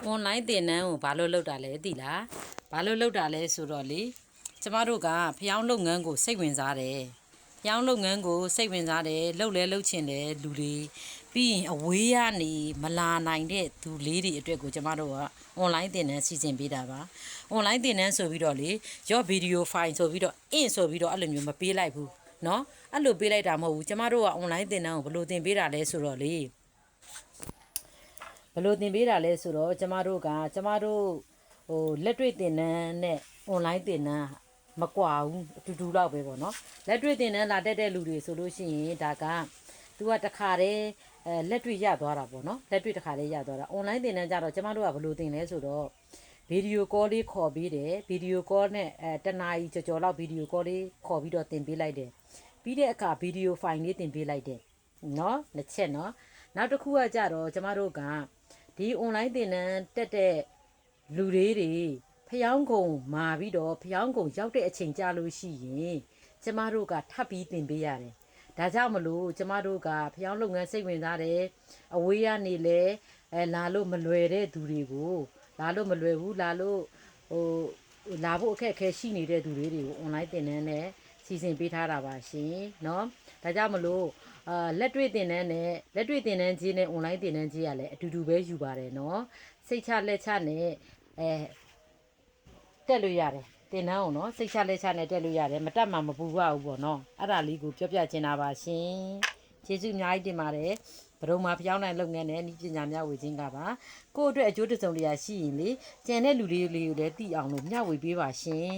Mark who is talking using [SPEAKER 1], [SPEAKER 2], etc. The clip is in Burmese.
[SPEAKER 1] online သင်တန်းကိုဘာလို့လုပ်တာလဲသိလားဘာလို့လုပ်တာလဲဆိုတော့လေကျမတို့ကဖျောင်းလုပ်ငန်းကိုစိတ်ဝင်စားတယ်ဖျောင်းလုပ်ငန်းကိုစိတ်ဝင်စားတယ်လုပ်လဲလုပ်ချင်တယ်လူတွေပြီးရင်အဝေးကနေမလာနိုင်တဲ့သူလေးတွေအတွက်ကိုကျမတို့က online သင်တန်းစီစဉ်ပေးတာပါ online သင်တန်းဆိုပြီးတော့လေရော့ဗီဒီယိုဖိုင်ဆိုပြီးတော့ဆိုပြီးတော့အဲ့လိုမျိုးမပေးလိုက်ဘူးเนาะအဲ့လိုပေးလိုက်တာမဟုတ်ဘူးကျမတို့က online သင်တန်းကိုဘယ်လိုသင်ပေးတာလဲဆိုတော့လေဘယ်လိုသင်ပေးတာလဲဆိုတော့ကျမတို့လက်တွေ့သင်တန်းနဲ့ online သင်တန်းမကွာဘူးအတူတူတော့ပဲပေါ့နော်လက်တွေ့သင်တန်းလာတက်တဲ့လူတွေဆိုလို့ရှိရင်ဒါကသူကတခါတည်းလက်တွေ့ရသွားတာပေါ့နော်လက်တွေ့တခါတည်းရသွားတာ online သင်တန်းကြတော့ကျမတို့ကဘယ်လိုသင်လဲဆိုတော့ဗီဒီယိုကောလေးခေါ်ပြီးတယ်ဗီဒီယိုကောနဲ့တနားကြီးကြော်လောက်ဗီဒီယိုကောလေးခေါ်ပြီးတော့သင်ပေးလိုက်တယ်ပြီးတဲ့အခါဗီဒီယိုဖိုင်လေးသင်ပေးလိုက်တယ်နော်နှစ်ချက်နော်နောက်တစ်ခုကကြတော့ကျမတို့ကဒီ online သင်တန်းတက်တဲ့လူတွေဖျောင်းကုန်မာပြီးတော့ဖျောင်းကုန်ရောက်တဲ့အချိန်ကြာလို့ရှိရင်ကျမတို့ကထပ်ပြီးသင်ပေးရတယ်ဒါကြောင့်မလို့ကျမတို့ကဖျောင်းလုပ်ငန်းစိတ်ဝင်စားတယ်အဝေးကနေလဲလာလို့မလွယ်တဲ့သူတွေကိုလာလို့မလွယ်ဘူးလာလို့လာဖို့အခက်အခဲရှိနေတဲ့သူတွေကို online သင်တန်းနဲ့စီစဉ်ပေးထားတာပါရှင်เนาะဒါကြောင့်မလို့လက်တွေ့သင်တန်းနဲ့လက်တွေ့သင်တန်းကြီးနဲ့ online သင်တန်းကြီးကလည်းအတူတူပဲယူပါတယ်เนาะစိတ်ချလက်ချနဲ့တက်လို့ရတယ်တင်နှန်းအောင်နော်စိတ်ချလက်ချနဲ့တက်လို့ရတယ်မတက်မှမပူပါဘူးပေါ့နော်အဲ့ဒါလေးကိုပြောပြချင်တာပါရှင်ကျေးဇူးအများကြီးတင်ပါတယ်ဘရုံမှာဖျောင်းနိုင်လုပ်ငန်းနဲ့ဤပညာမျှဝေခြင်းကပါကိုယ့်အတွက်အကျိုးတစုံတရာရှိရင်လေကျန်တဲ့လူလေးကိုလည်းသိအောင်လို့မျှဝေပေးပါရှင်